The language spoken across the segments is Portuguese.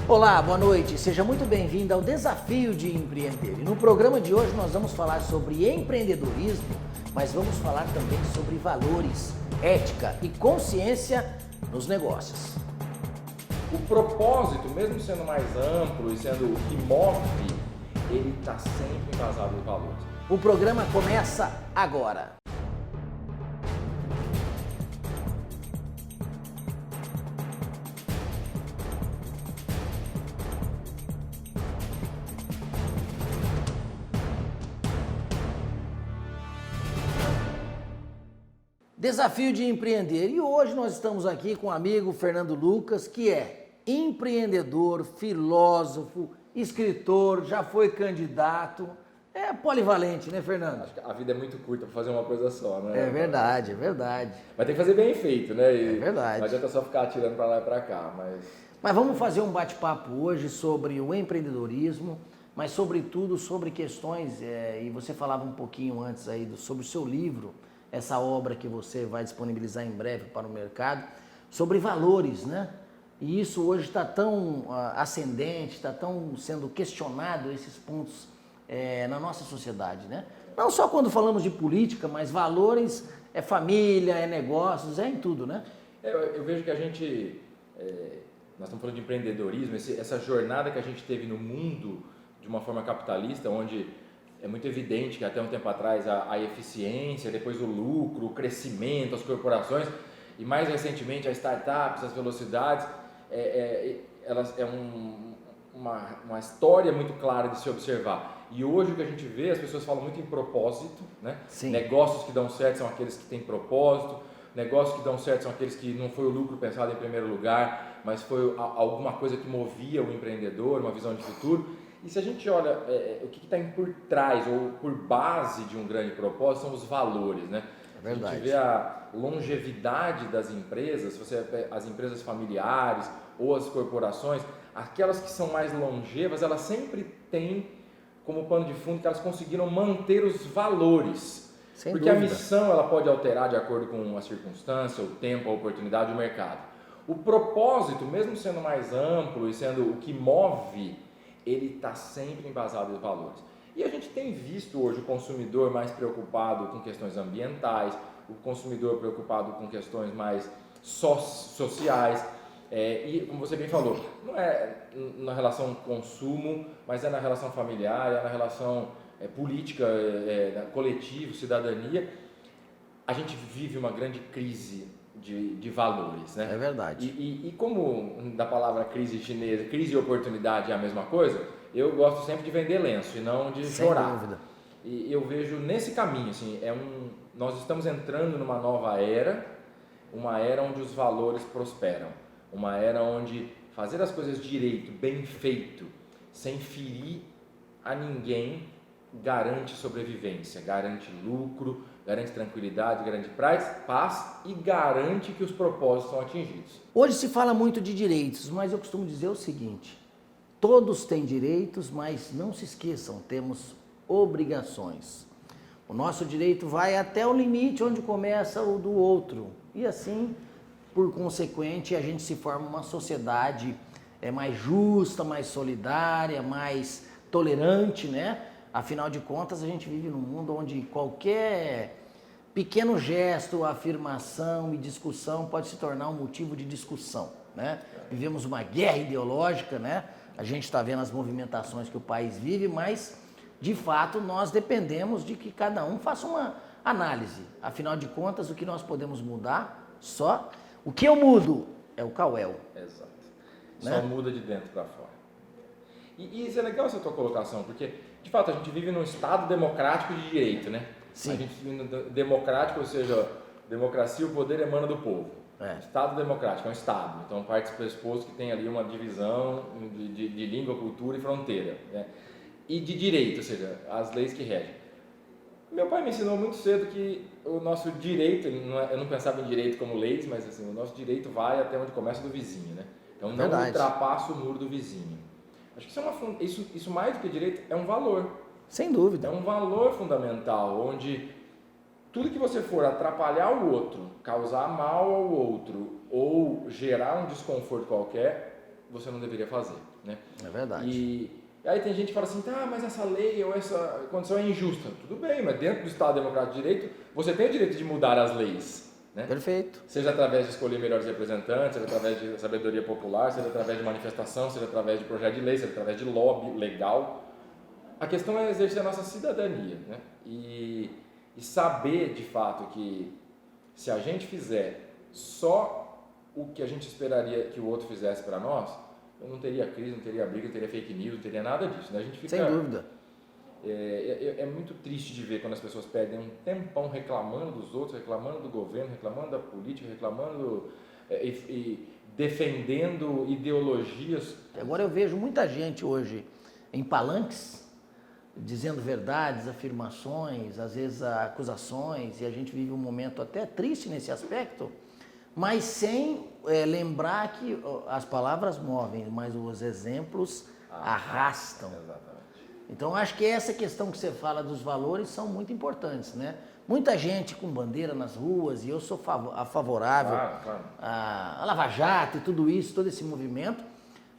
Olá, boa noite. Seja muito bem-vindo ao Desafio de Empreender. E no programa de hoje nós vamos falar sobre empreendedorismo, mas vamos falar também sobre valores, ética e consciência nos negócios. O propósito, mesmo sendo mais amplo e sendo o que move, ele está sempre embasado em valores. O programa começa agora. Desafio de Empreender. E hoje nós estamos aqui com o amigo Fernando Lucas, que é empreendedor, filósofo, escritor, já foi candidato. É polivalente, né, Fernando? Acho que a vida é muito curta para fazer uma coisa só, né? É verdade, é verdade. Mas tem que fazer bem feito, né? É verdade. Não adianta só ficar atirando para lá e para cá, Mas vamos fazer um bate-papo hoje sobre o empreendedorismo, mas sobretudo sobre questões, e você falava um pouquinho antes aí sobre o seu livro, essa obra que você vai disponibilizar em breve para o mercado, sobre valores, né? E isso hoje está tão ascendente, está tão sendo questionado esses pontos na nossa sociedade, né? Não só quando falamos de política, mas valores é família, é negócios, é em tudo, né? eu vejo que a gente, nós estamos falando de empreendedorismo, essa jornada que a gente teve no mundo de uma forma capitalista, onde é muito evidente que até um tempo atrás a eficiência, depois o lucro, o crescimento, as corporações e mais recentemente as startups, as velocidades, elas uma história muito clara de se observar. E hoje o que a gente vê, as pessoas falam muito em propósito, né? Sim. Negócios que dão certo são aqueles que têm propósito, negócios que dão certo são aqueles que não foi o lucro pensado em primeiro lugar, mas foi alguma coisa que movia o empreendedor, uma visão de futuro. E se a gente olha o que está por trás ou por base de um grande propósito, são os valores, né? É verdade. A gente vê a longevidade das empresas, as empresas familiares ou as corporações, aquelas que são mais longevas, elas sempre têm como pano de fundo que elas conseguiram manter os valores. Sem Porque a dúvida. missão ela pode alterar de acordo com a circunstância, o tempo, a oportunidade, o mercado. O propósito, mesmo sendo mais amplo e sendo o que move, ele está sempre embasado em valores. E a gente tem visto hoje o consumidor mais preocupado com questões ambientais, o consumidor preocupado com questões mais sociais, e como você bem falou, não é na relação consumo, mas é na relação familiar, é na relação política, coletivo, cidadania. A gente vive uma grande crise de valores, né? É verdade. E como da palavra crise chinesa, crise e oportunidade é a mesma coisa, eu gosto sempre de vender lenço e não de chorar. Sem dúvida. E eu vejo nesse caminho, assim, nós estamos entrando numa nova era, uma era onde os valores prosperam, uma era onde fazer as coisas direito, bem feito, sem ferir a ninguém, garante sobrevivência, garante lucro, garante tranquilidade, garante paz e garante que os propósitos são atingidos. Hoje se fala muito de direitos, mas eu costumo dizer o seguinte: todos têm direitos, mas não se esqueçam, temos obrigações. O nosso direito vai até o limite onde começa o do outro. E assim, por consequente, a gente se forma uma sociedade mais justa, mais solidária, mais tolerante, né? Afinal de contas, a gente vive num mundo onde qualquer pequeno gesto, afirmação e discussão pode se tornar um motivo de discussão, né? Vivemos uma guerra ideológica, né? A gente está vendo as movimentações que o país vive, mas, de fato, nós dependemos de que cada um faça uma análise. Afinal de contas, o que nós podemos mudar só... O que eu mudo é o Cauel. Exato. Né? Só muda de dentro para fora. E isso é legal essa tua colocação, porque, de fato, a gente vive num Estado democrático de direito, né? Sim. A gente vive no democrático, ou seja, democracia, o poder emana do povo. Estado democrático, é um Estado. Então, parte do pressuposto que tem ali uma divisão de língua, cultura e fronteira. Né? E de direito, ou seja, as leis que regem. Meu pai me ensinou muito cedo que o nosso direito, eu não pensava em direito como leis, mas assim, o nosso direito vai até onde começa do vizinho, né? Então não Verdade. ultrapassa o muro do vizinho. Acho que isso mais do que direito é um valor. Sem dúvida. É um valor fundamental, onde tudo que você for atrapalhar o outro, causar mal ao outro ou gerar um desconforto qualquer, você não deveria fazer, né? É verdade. E aí tem gente que fala assim, tá, mas essa lei ou essa condição é injusta. Tudo bem, mas dentro do Estado Democrático de Direito, você tem o direito de mudar as leis, né? Perfeito. Seja através de escolher melhores representantes, seja através de sabedoria popular, seja através de manifestação, seja através de projeto de lei, seja através de lobby legal. A questão é exercer a nossa cidadania, né? E saber de fato que se a gente fizer só o que a gente esperaria que o outro fizesse para nós, eu não teria crise, não teria briga, não teria fake news, não teria nada disso, né? A gente fica, sem dúvida. É muito triste de ver quando as pessoas perdem um tempão reclamando dos outros, reclamando do governo, reclamando da política, reclamando e defendendo ideologias. Agora eu vejo muita gente hoje em palanques dizendo verdades, afirmações, às vezes acusações, e a gente vive um momento até triste nesse aspecto, mas sem lembrar que as palavras movem, mas os exemplos arrastam. Exatamente. Então acho que essa questão que você fala dos valores são muito importantes, né? Muita gente com bandeira nas ruas, e eu sou favorável Claro. a Lava Jato e tudo isso, todo esse movimento,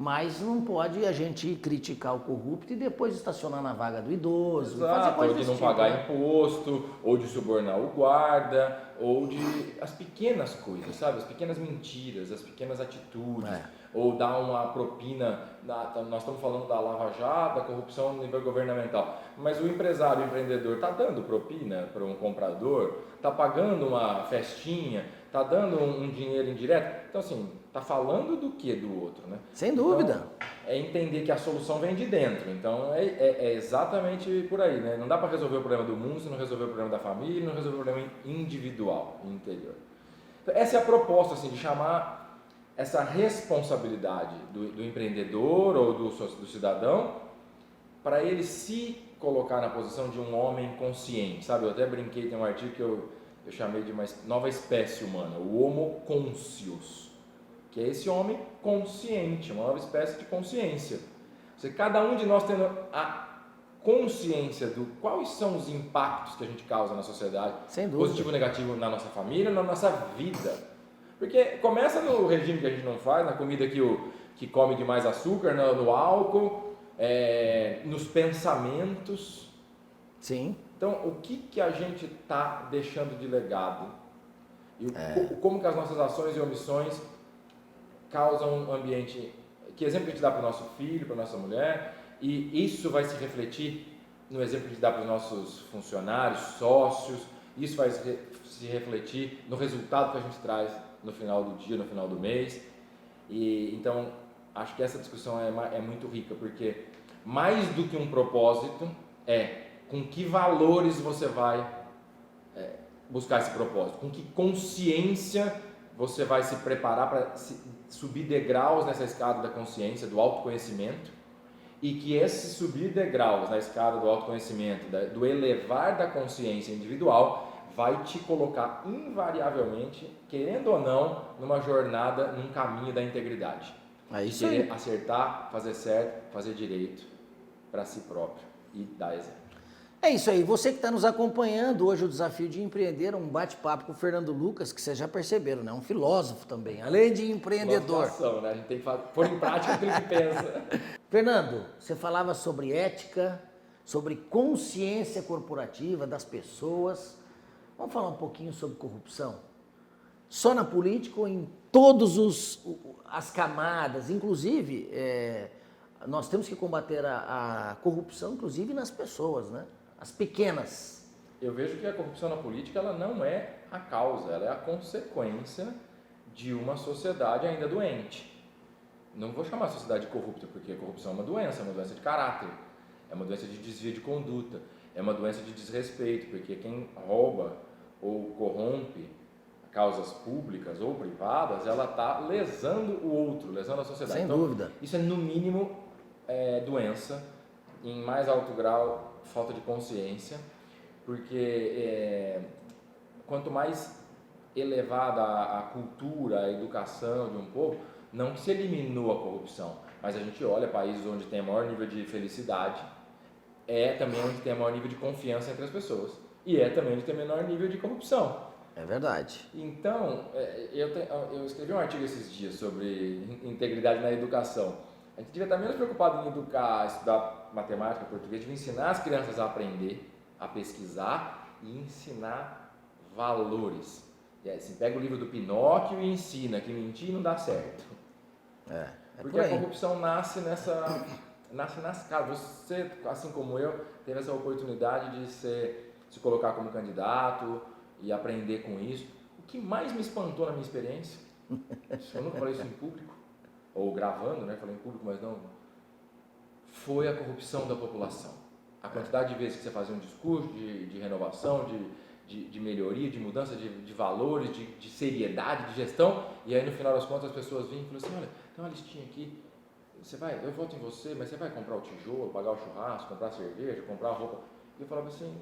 mas não pode a gente criticar o corrupto e depois estacionar na vaga do idoso. Exato, fazer coisa ou de desse não tipo, pagar né? imposto, ou de subornar o guarda, ou de as pequenas coisas, sabe? As pequenas mentiras, as pequenas atitudes, ou dar uma propina, nós estamos falando da Lava Jato, da corrupção no nível governamental, mas o empresário, o empreendedor está dando propina para um comprador, está pagando uma festinha, está dando um dinheiro indireto, então assim, está falando do que do outro, né? Sem dúvida. Então, é entender que a solução vem de dentro, então é exatamente por aí, né? Não dá para resolver o problema do mundo se não resolver o problema da família, não resolver o problema individual, interior. Então, essa é a proposta, assim, de chamar essa responsabilidade do empreendedor ou do cidadão para ele se colocar na posição de um homem consciente, sabe? Eu até brinquei, tem um artigo que eu chamei de uma nova espécie humana, o Homo conscius, que é esse homem consciente, uma nova espécie de consciência. Cada um de nós tendo a consciência do quais são os impactos que a gente causa na sociedade, positivo ou negativo na nossa família, na nossa vida. Porque começa no regime que a gente não faz, na comida que come demais açúcar, no álcool, nos pensamentos. Sim. Então, o que a gente está deixando de legado? E como que as nossas ações e omissões causam um ambiente... Que exemplo que a gente dá para o nosso filho, para a nossa mulher, e isso vai se refletir no exemplo que a gente dá para os nossos funcionários, sócios, isso vai se refletir no resultado que a gente traz no final do dia, no final do mês. E então acho que essa discussão é muito rica, porque mais do que um propósito com que valores você vai buscar esse propósito, com que consciência você vai se preparar para subir degraus nessa escada da consciência, do autoconhecimento, e que esse subir degraus na escada do autoconhecimento, do elevar da consciência individual, vai te colocar invariavelmente, querendo ou não, numa jornada, num caminho da integridade. Isso de querer aí. acertar, fazer certo, fazer direito para si próprio e dar exemplo. É isso aí. Você que está nos acompanhando, hoje o Desafio de Empreender, um bate-papo com o Fernando Lucas, que vocês já perceberam, né? Um filósofo também, além de empreendedor. Ação, né? A gente tem que pôr em prática aquilo que pensa. Fernando, você falava sobre ética, sobre consciência corporativa das pessoas. Vamos falar um pouquinho sobre corrupção? Só na política ou em todas as camadas? Inclusive, nós temos que combater a corrupção, inclusive nas pessoas, né? As pequenas. Eu vejo que a corrupção na política ela não é a causa, ela é a consequência de uma sociedade ainda doente. Não vou chamar a sociedade corrupta, porque a corrupção é uma doença de caráter, é uma doença de desvio de conduta, é uma doença de desrespeito, porque quem rouba ou corrompe causas públicas ou privadas, ela está lesando o outro, lesando a sociedade. Sem dúvida. Isso é, no mínimo, doença, em mais alto grau, falta de consciência, porque quanto mais elevada a cultura, a educação de um povo, não que se eliminou a corrupção, mas a gente olha países onde tem maior nível de felicidade, também onde tem maior nível de confiança entre as pessoas, e também onde tem menor nível de corrupção. É verdade. Então, eu escrevi um artigo esses dias sobre integridade na educação. A gente devia estar menos preocupado em educar, estudar matemática, português, devia ensinar as crianças a aprender, a pesquisar e ensinar valores. E aí, assim, pega o livro do Pinóquio e ensina que mentir não dá certo. Porque a corrupção nasce nas casas. Você, assim como eu, teve essa oportunidade de se colocar como candidato e aprender com isso. O que mais me espantou na minha experiência, eu nunca falei isso em público, ou gravando, né? Falei em público, mas não, foi a corrupção da população. A quantidade de vezes que você fazia um discurso de renovação, de melhoria, de mudança de valores, de seriedade, de gestão, e aí no final das contas as pessoas vinham e falam assim, olha, tem uma listinha aqui, eu voto em você, mas você vai comprar o tijolo, pagar o churrasco, comprar cerveja, comprar roupa. E eu falava assim,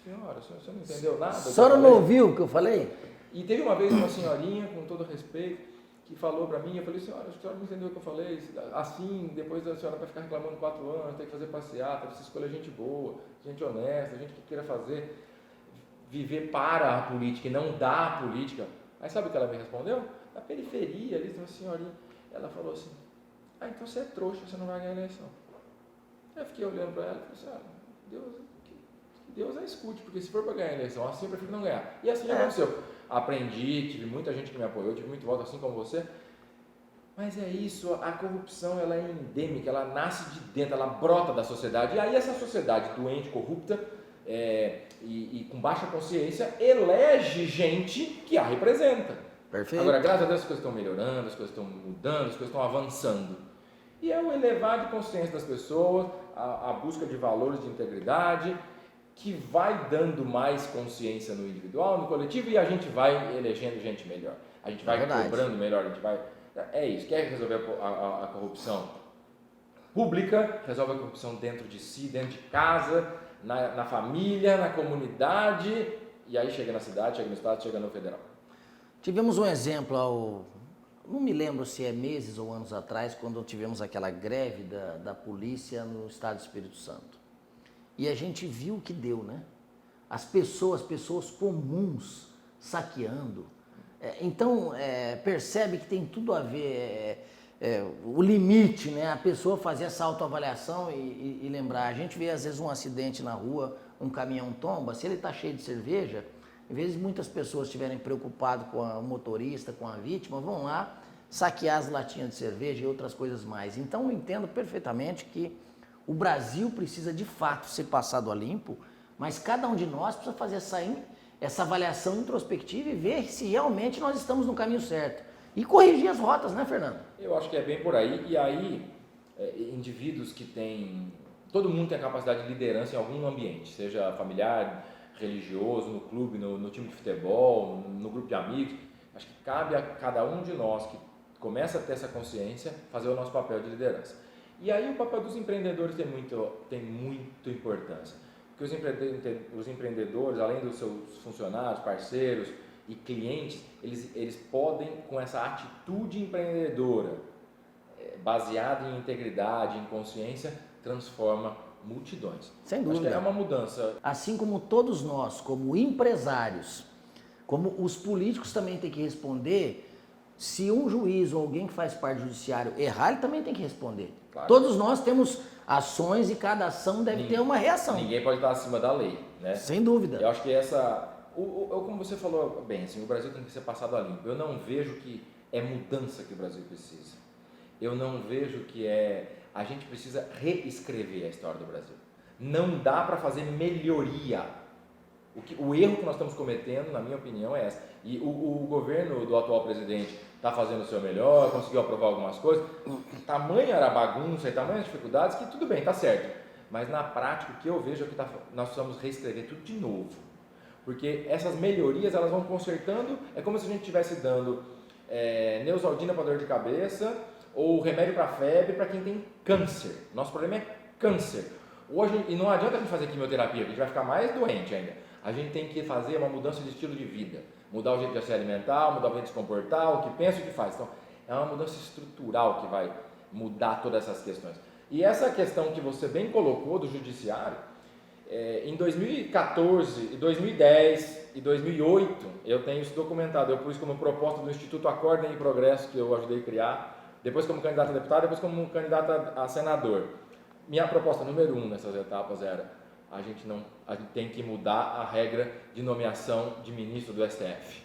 senhora, você não entendeu nada? A senhora não ouviu o que eu falei? E teve uma vez uma senhorinha, com todo respeito, que falou para mim, eu falei, senhora, a senhora não entendeu o que eu falei, assim, depois a senhora vai ficar reclamando 4 anos, tem que fazer passeata, precisa escolher gente boa, gente honesta, gente que queira viver para a política e não da política. Aí sabe o que ela me respondeu? Na periferia, ali tem uma senhorinha, ela falou assim, então você é trouxa, você não vai ganhar a eleição. Aí eu fiquei olhando para ela e falei assim, Deus a escute, porque se for para ganhar a eleição, assim eu prefiro não ganhar. E assim aconteceu. Aprendi, tive muita gente que me apoiou, tive muito voto, assim como você. Mas é isso, a corrupção ela é endêmica, ela nasce de dentro, ela brota da sociedade. E aí essa sociedade doente, corrupta e com baixa consciência, elege gente que a representa. Perfeito. Agora, graças a Deus as coisas estão melhorando, as coisas estão mudando, as coisas estão avançando. E é o elevar de consciência das pessoas, a busca de valores de integridade, que vai dando mais consciência no individual, no coletivo, e a gente vai elegendo gente melhor. A gente vai cobrando melhor, a gente vai... É isso, quer resolver a corrupção pública, resolve a corrupção dentro de si, dentro de casa, na família, na comunidade, e aí chega na cidade, chega no estado, chega no federal. Tivemos um exemplo, não me lembro se é meses ou anos atrás, quando tivemos aquela greve da polícia no estado do Espírito Santo. E a gente viu o que deu, né? As pessoas comuns saqueando. Então, percebe que tem tudo a ver, o limite, né? A pessoa fazer essa autoavaliação e lembrar. A gente vê, às vezes, um acidente na rua, um caminhão tomba, se ele está cheio de cerveja, em vez de muitas pessoas estiverem preocupadas com o motorista, com a vítima, vão lá saquear as latinhas de cerveja e outras coisas mais. Então, eu entendo perfeitamente que o Brasil precisa, de fato, ser passado a limpo, mas cada um de nós precisa fazer essa avaliação introspectiva e ver se realmente nós estamos no caminho certo. E corrigir as rotas, né, Fernando? Eu acho que é bem por aí. E aí, indivíduos que têm... Todo mundo tem a capacidade de liderança em algum ambiente, seja familiar, religioso, no clube, no time de futebol, no grupo de amigos. Acho que cabe a cada um de nós que começa a ter essa consciência fazer o nosso papel de liderança. E aí o papel dos empreendedores tem muita importância, porque os empreendedores, além dos seus funcionários, parceiros e clientes, eles podem, com essa atitude empreendedora, baseada em integridade, em consciência, transforma multidões. Sem dúvida. Acho que é uma mudança. Assim como todos nós, como empresários, como os políticos também têm que responder, se um juiz ou alguém que faz parte do judiciário errar, ele também tem que responder. Claro. Todos nós temos ações e cada ação deve ter uma reação. Ninguém pode estar acima da lei, né? Sem dúvida. Eu acho que como você falou bem, assim, o Brasil tem que ser passado a limpo. Eu não vejo que é mudança que o Brasil precisa. Eu não vejo que a gente precisa reescrever a história do Brasil. Não dá para fazer melhoria. O erro que nós estamos cometendo, na minha opinião, é essa. E o governo do atual presidente está fazendo o seu melhor, conseguiu aprovar algumas coisas. Tamanha era a bagunça e tamanhas dificuldades que tudo bem, está certo. Mas na prática, o que eu vejo é que nós precisamos reescrever tudo de novo. Porque essas melhorias, elas vão consertando, é como se a gente estivesse dando Neosaldina para dor de cabeça ou remédio para febre para quem tem câncer. Nosso problema é câncer. Hoje, e não adianta a gente fazer quimioterapia, porque a gente vai ficar mais doente ainda. A gente tem que fazer uma mudança de estilo de vida, mudar o jeito de se alimentar, mudar o jeito de se comportar, o que pensa e o que faz. Então, é uma mudança estrutural que vai mudar todas essas questões. E essa questão que você bem colocou do judiciário, Em 2014, 2010 e 2008, eu tenho isso documentado. Eu pus como proposta do Instituto Acordem e Progresso, que eu ajudei a criar, depois como candidato a deputado, depois como candidato a senador. Minha proposta número 1 nessas etapas era: a gente tem que mudar a regra de nomeação de ministro do STF.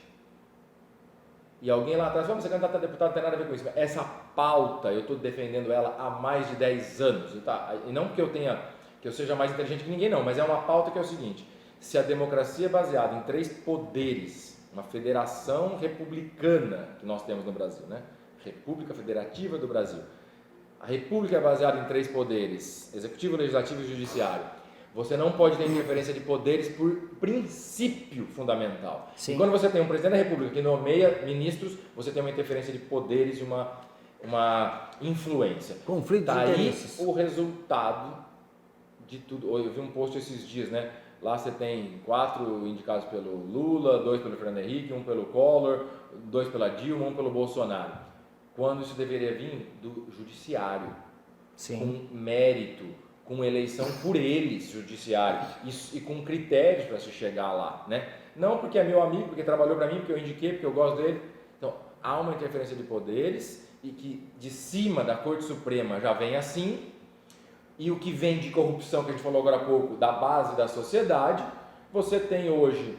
E alguém lá atrás, vamos ser candidato a deputado, não tem nada a ver com isso. Essa pauta, eu estou defendendo ela há mais de 10 anos. E não porque eu seja mais inteligente que ninguém, não, mas é uma pauta que é o seguinte: se a democracia é baseada em 3 poderes, uma federação republicana que nós temos no Brasil, né? República Federativa do Brasil. A república é baseada em 3 poderes: executivo, legislativo e judiciário. Você não pode ter interferência de poderes por princípio fundamental. Sim. E quando você tem um presidente da república que nomeia ministros, você tem uma interferência de poderes e uma influência. Conflito de interesses. Aí o resultado de tudo. Eu vi um post esses dias, né? Lá você tem 4 indicados pelo Lula, 2 pelo Fernando Henrique, 1 pelo Collor, 2 pela Dilma, 1 pelo Bolsonaro. Quando isso deveria vir do judiciário. Sim. Com mérito, com eleição por eles, judiciário, e com critérios para se chegar lá, né? Não porque é meu amigo, porque trabalhou para mim, porque eu indiquei, porque eu gosto dele. Então, há uma interferência de poderes e que de cima da Corte Suprema já vem assim, e o que vem de corrupção, que a gente falou agora há pouco, da base da sociedade, você tem hoje,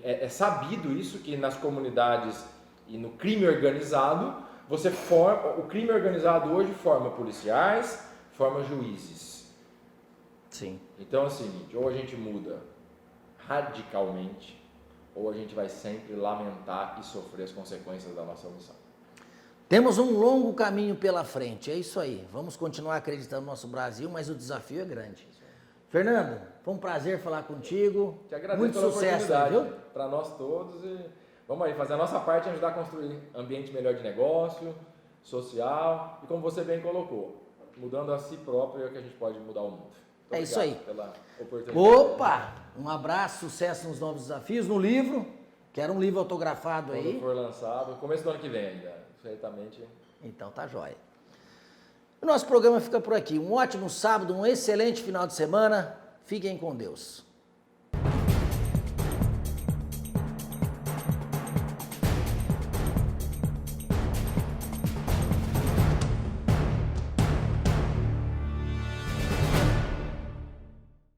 é sabido isso, que nas comunidades e no crime organizado, o crime organizado hoje forma policiais, forma juízes. Sim. Então é o seguinte: ou a gente muda radicalmente, ou a gente vai sempre lamentar e sofrer as consequências da nossa omissão. Temos um longo caminho pela frente, é isso aí. Vamos continuar acreditando no nosso Brasil, mas o desafio é grande. Fernando, foi um prazer falar contigo. Te agradeço muito pela sucesso, oportunidade, viu? para nós todos, e vamos aí fazer a nossa parte e ajudar a construir ambiente melhor de negócio, social, e como você bem colocou, mudando a si próprio é que a gente pode mudar o mundo. Muito é isso aí. Pela oportunidade. Opa! Um abraço, sucesso nos novos desafios, no livro, que era um livro autografado aí. Quando for lançado, começo do ano que vem ainda, certamente. Então tá jóia. O nosso programa fica por aqui. Um ótimo sábado, um excelente final de semana. Fiquem com Deus.